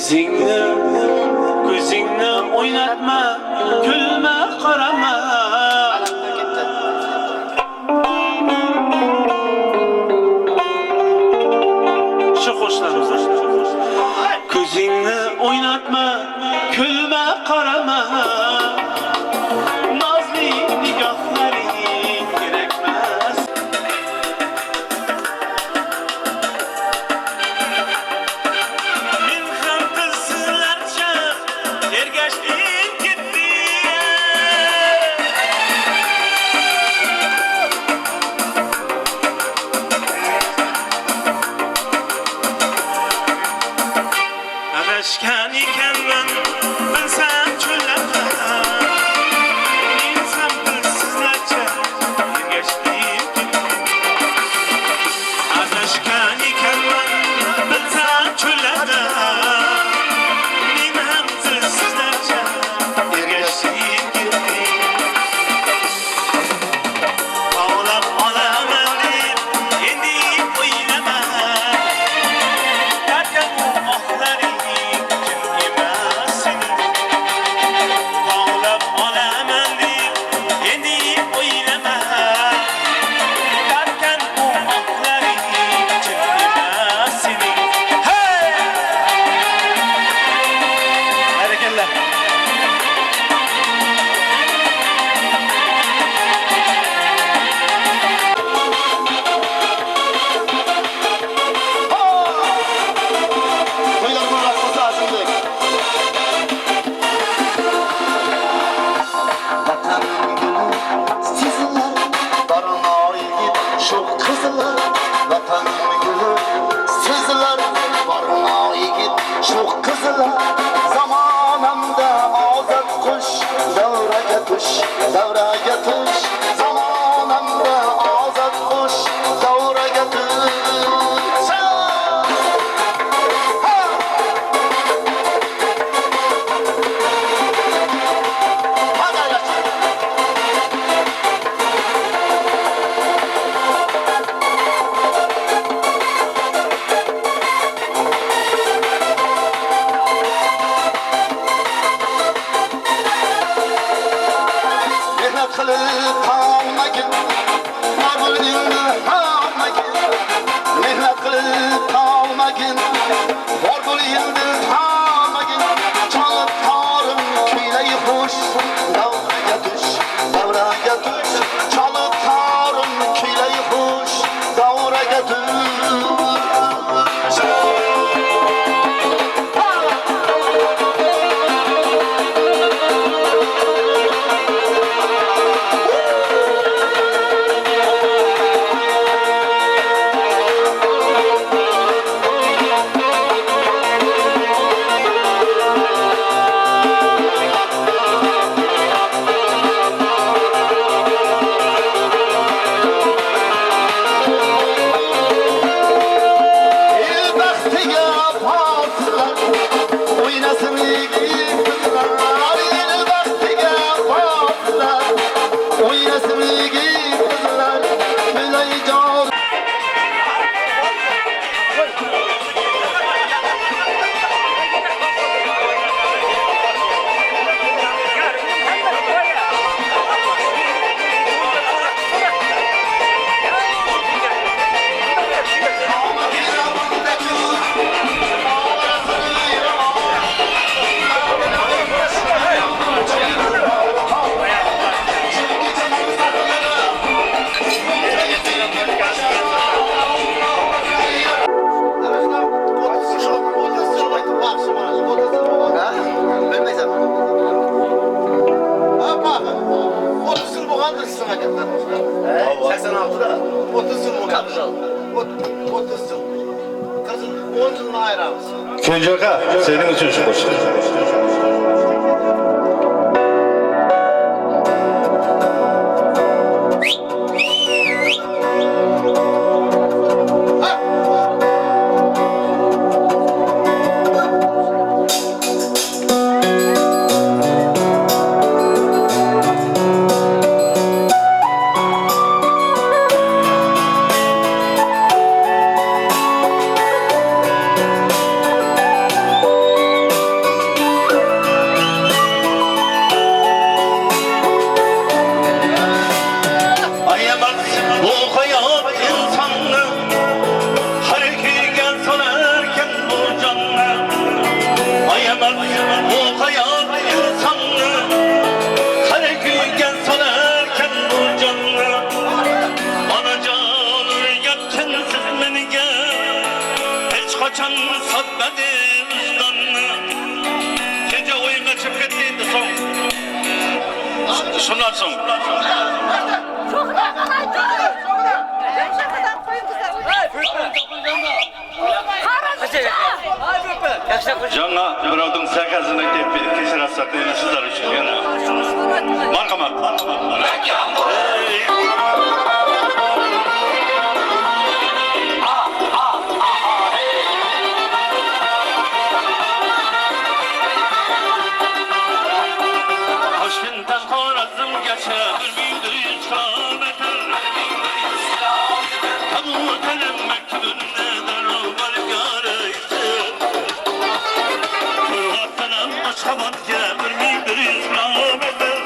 Ko'zingni o'ynatma, kulma, qarama. Shu qo'shlarimiz. Ko'zingni o'ynatma, kulma, qarama. Nozli nigohlaring kerakmas. Men ham qizlarcha ergashdim ketdi. Adashgan ekanman, bilsam cho'llarga. Men ham qizlarcha ergashdim ketdi. Adashgan ekanman, bilsam cho'llarga. Men ham qizlarcha ergashdim ketdi. Ağlab olaman deb endi o'ylama. Darkan bu ohlaring jim emas sening. Ağlab olaman deb endi o'ylama. Darkan bu ohlaring jim emas sening. Hey! Barakallah. Davraga tush, zamonamda ozod qush, davraga tush. Mehnat qilib qolmagin, borligingni qolmagin. Mehnat qilib qolmagin, borligingni qolmagin. Chalib qorim kuylay xush, davraga tush, davraga tush. Chalib qorim kuylay xush, davraga tush. Kenjaka, senin için şu koşu. bu hayat insanı harekete salarken bu canlı ayamaz bu hayat insanı harekete salarken bu canlı anacanı yakınsız menige hiç kaçan satmadı vicdanlı gece oyuna çıkıp gittiydi son şundan son жаңа біреудің заказына келіп кешір алсақ деген сіздер үшін мархамат Hoşkentten Xorazm geçe bir büyüdür İslam'etin Tabu telim mektubünde derrubar garaydı Kırvattanam Aşkabat'ya bir büyüdür İslam'etin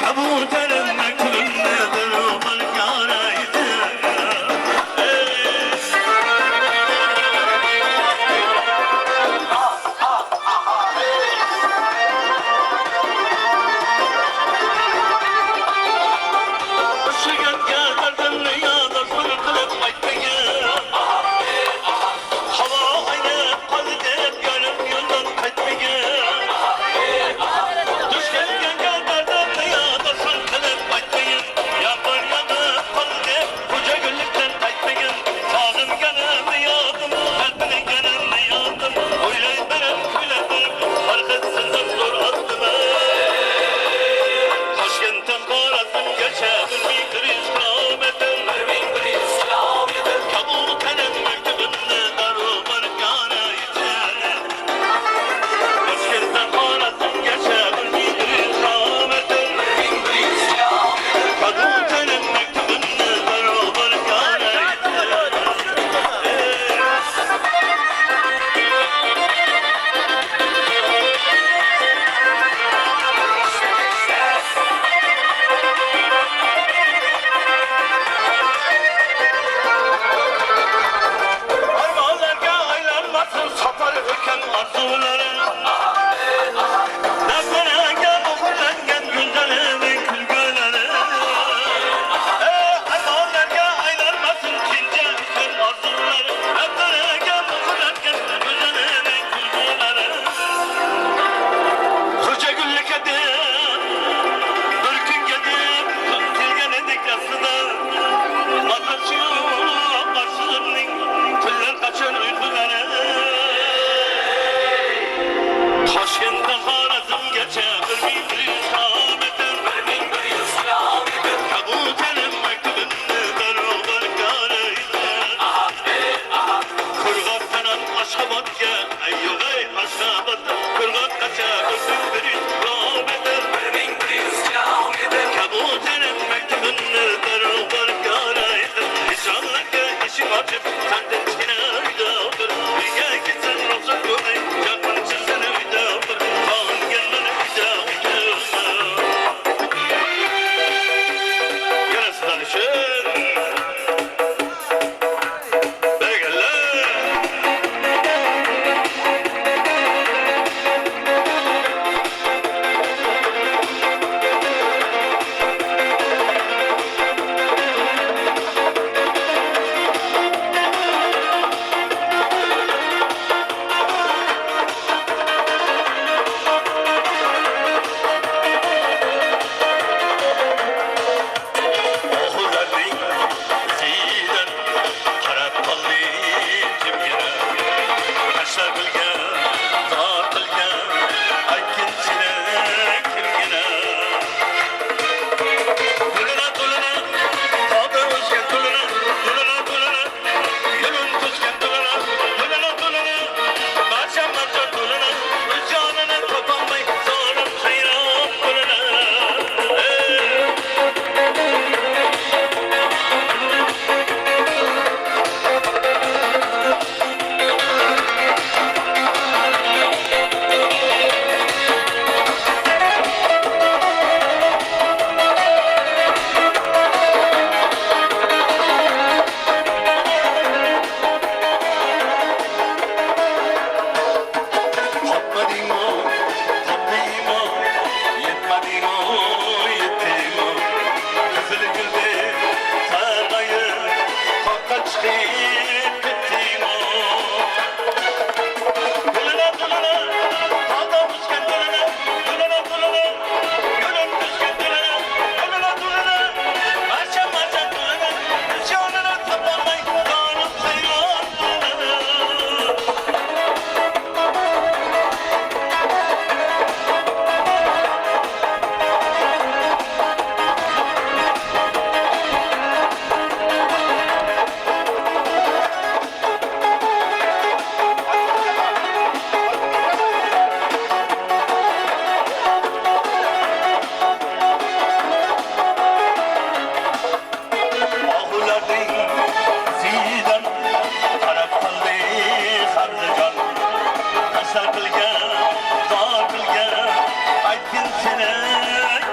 Tabu telim mektubünde derrubar garaydı Boşladın zidan Qarab qildi harlijon Tasar qilgan, zor qilgan Aytgin seni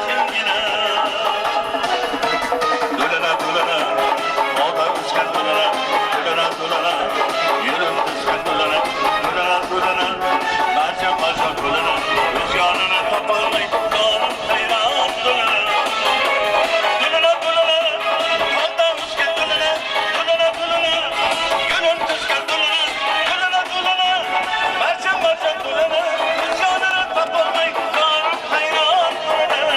kimgina Do'lana, do'lana Moda o'sgan do'lana Do'lana, do'lana Yurim o'sgan do'lana Do'lana, do'lana Barcha do'lana O'z yonini topolmay Donim hayron do'lana Do'lana, do'lana Moda o'sgan do'lana Do'lana, do'lana Yurim o'sgan do'lana Do'lana, do'lana Barcha do'lana O'z yonini topolmay Donim hayron do'lana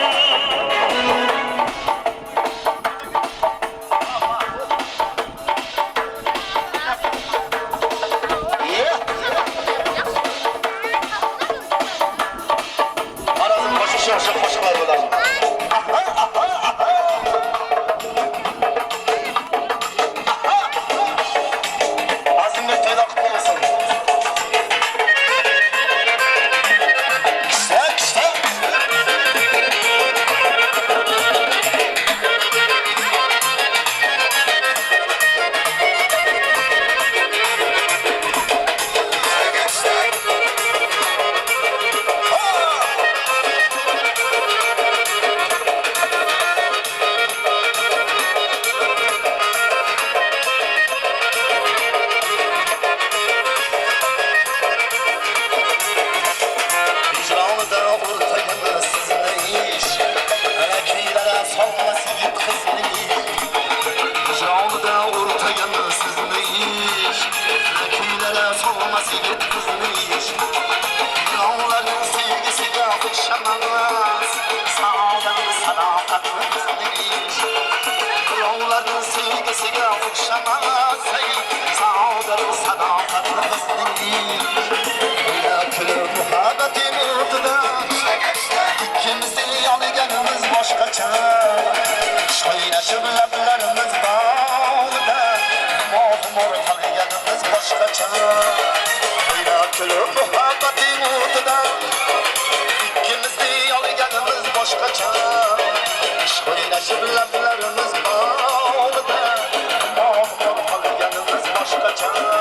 Arazın başı şarşı koşular bular. Azimle toyda kutlu olsun. Kısa kısa. Hicranıda ortaya sizin iş. Elekilere solması bir kızın iş. Hicranıda ortaya sizin iş. Elekilere solması bir kızın iş. Hicranların sevgisi yakışamaz. Sağdan sadakatlı kızın iş. Hicranların sevgisi yakışamaz. Sağdan sadakatlı kızın iş. Yakılır muhabbetin ortada İkimizin yanıganımız başkaça Şoynaşıp lablarımız bağlıda Mor tanıganımız başkaça Yakılır muhabbetin ortada İkimizin yanıganımız başkaça Şoynaşıp lablarımız bağlıda Mor tanıganımız başkaça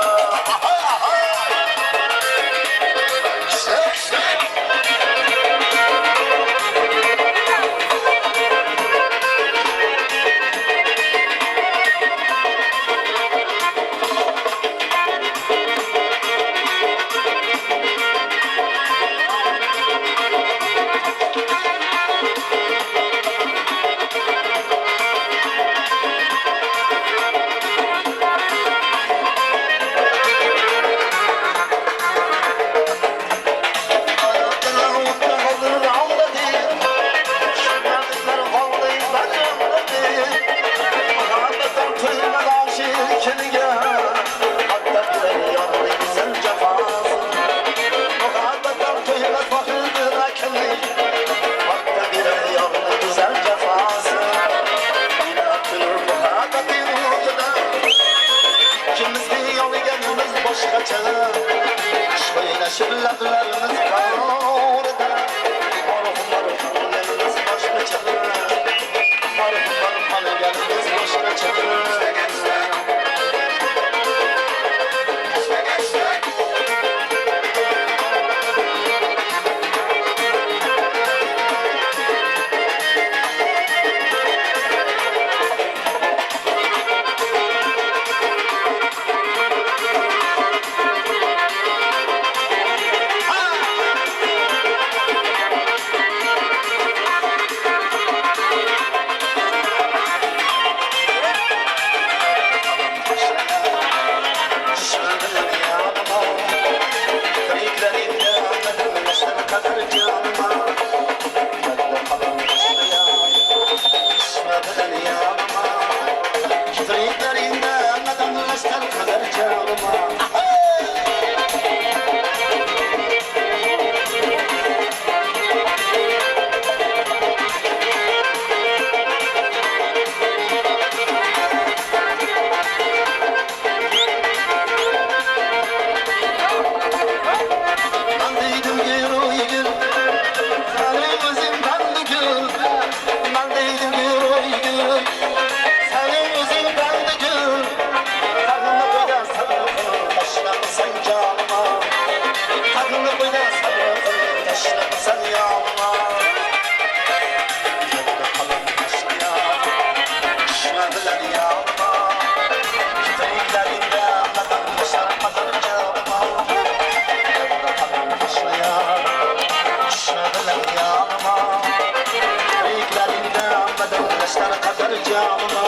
canıma.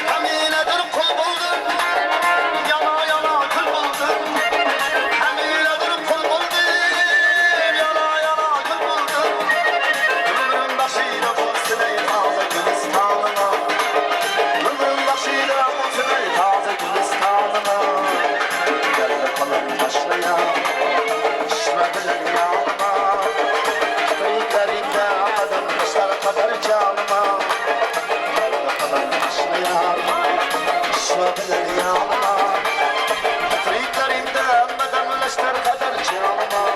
Hamiledir kul buldum, yana yana kul buldum. Hamiledir kul buldum, yana yana kul buldum. Ömrüm başıyla kursileyi taze gülistanıma. Ömrüm başıyla kursileyi taze gülistanıma. Gel bakalım başlaya, düşme bilen yanıma. Kıyıklarında adım kuşlar kadar canıma. Gel bakalım başlaya, düşme bilen yanıma. Kıyıklarında adım kuşlar kadar canıma.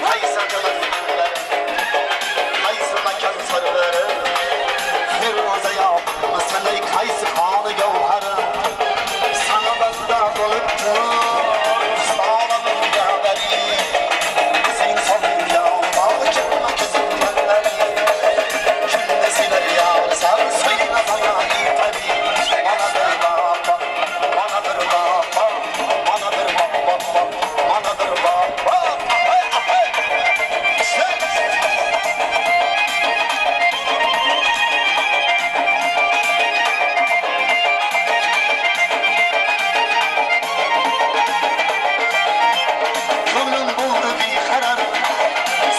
Kaysa canakları, kaysa mekan sarıları, Firuze yapma seni kaysı kanı gevheri. Sana basta doluptu, sağlamın gaveri. Sen sabır yağma, çıkma kesin kendileri. Kündesiler yağırsan suyuna bana iperi. Banadır baba, banadır baba, banadır baba, banadır baba. Gönlüm buldu bir karar,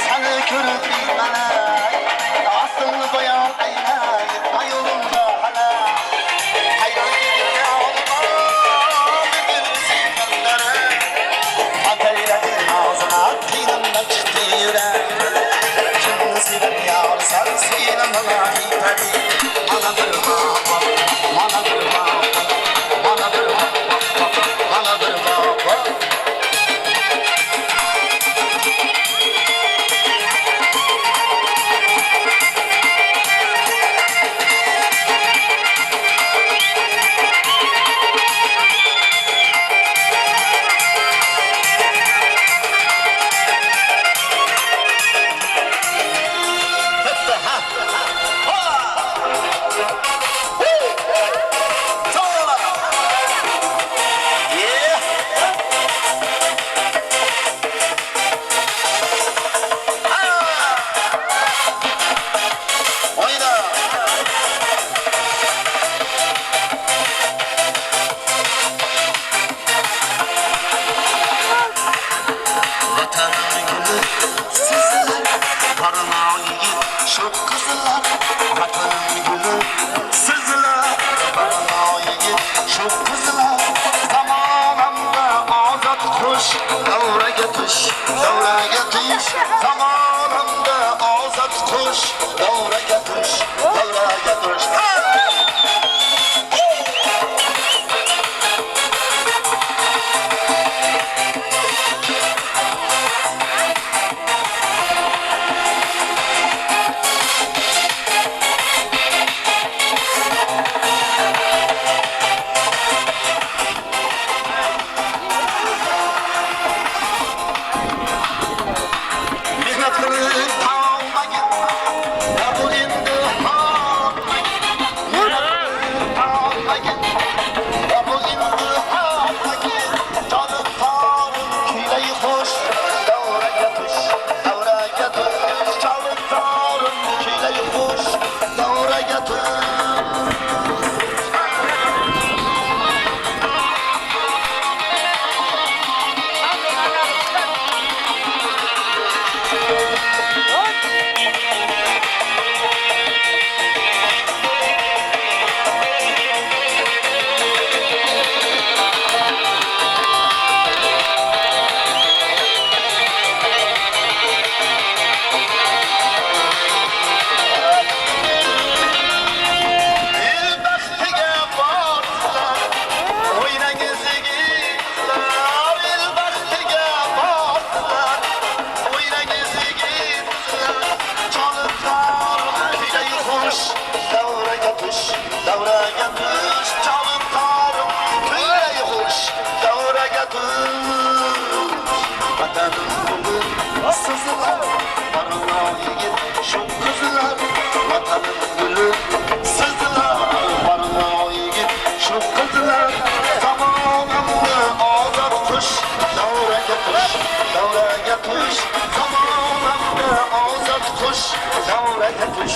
seni görüp bir melek. Aslını koyan eyleyip ayolunda hala. Hayran gibi yağma, bilirsin gönlere. Ateyledin ağzına, dinimden çıktı yürek. Kimsiler yağırsan suyuna bana iperi. Banadır baba, banadır baba, banadır baba, banadır baba. Vatanın gülü sizler, parmağı şu kızlar. Vatanın gülü sizler, parmağı şu kızlar. Zamanında azat kuş, davra yetiş, davra yetiş. Zamanında azat kuş, davra yetiş, davra yetiş. Mehnat kılıp tağmayın, kabul indi vatanın gülü sızılar. Varına yiğit şu kızlar, vatanın gülü sızılar. Varına yiğit şu kızlar, zamanında azat kuş, davraya kuş, davraya kuş. Zamanında azat kuş, davraya kuş,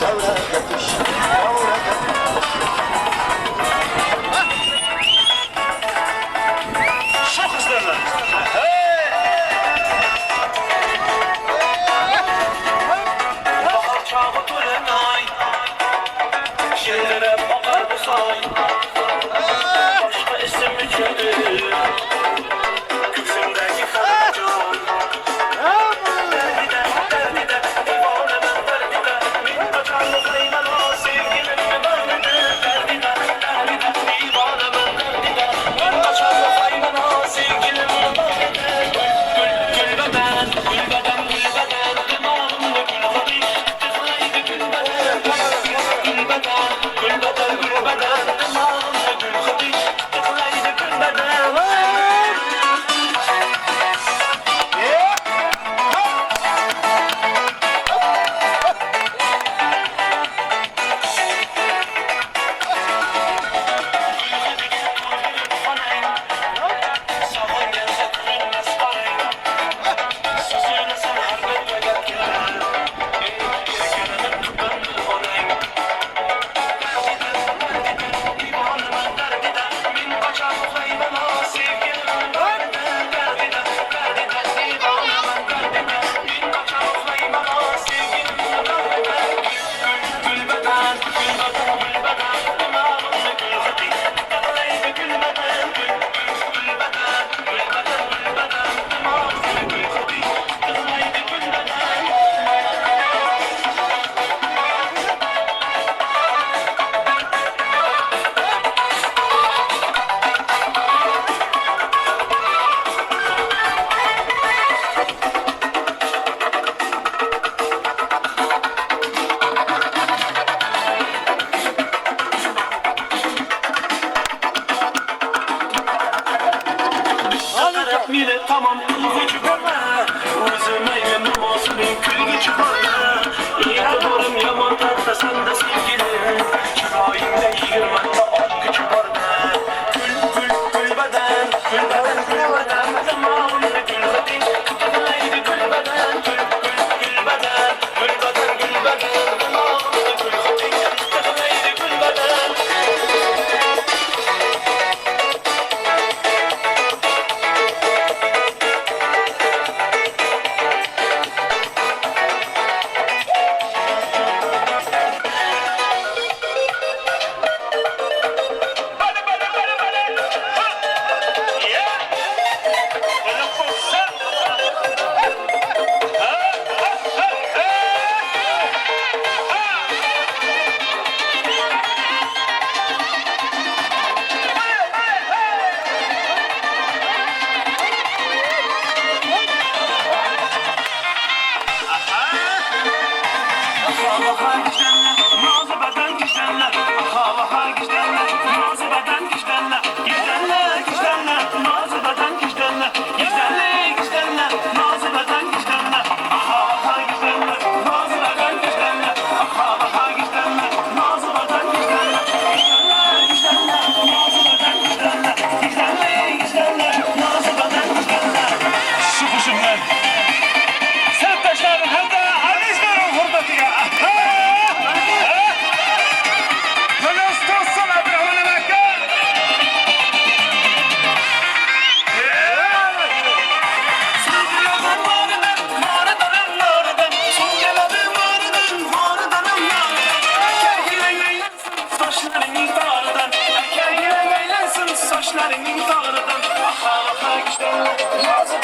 davraya kuş, davraya kuş. Çok hızlılar. Bahar çağı törenay, şehirlere bakar bu say. Başka isim içindir, göksümdeki karacan. Derdide, derdide, divane ben derdide. Min kaçarlı kıymalı sevgilim derdide. Derdide, derdide, divane ben derdide. Min kaçarlı kıymalı sevgilim derdide. Gül beden, gül beden, gül beden. Dimağımda gül hadi, tıklaydı gül beden. Gül beden, gül beden, gül beden. Dimağımda gül hadi, tıklaydı gül beden. Mile tamam ılıcı verme. Uzun eyle namazının külgü çıkarma. İyi kadarım yaman tatlı sen de sevgili. Çırağımda yığırmakta ak gücü var ne. Gül beden, gül beden, gül beden. Tamamında gül hadi, tıklaydı gül beden. Gül beden, gül beden, gül beden. Tamamında gül hadi, tıklaydı gül beden. Saçlarının dağrıdan, aha aha güçlerine, yazı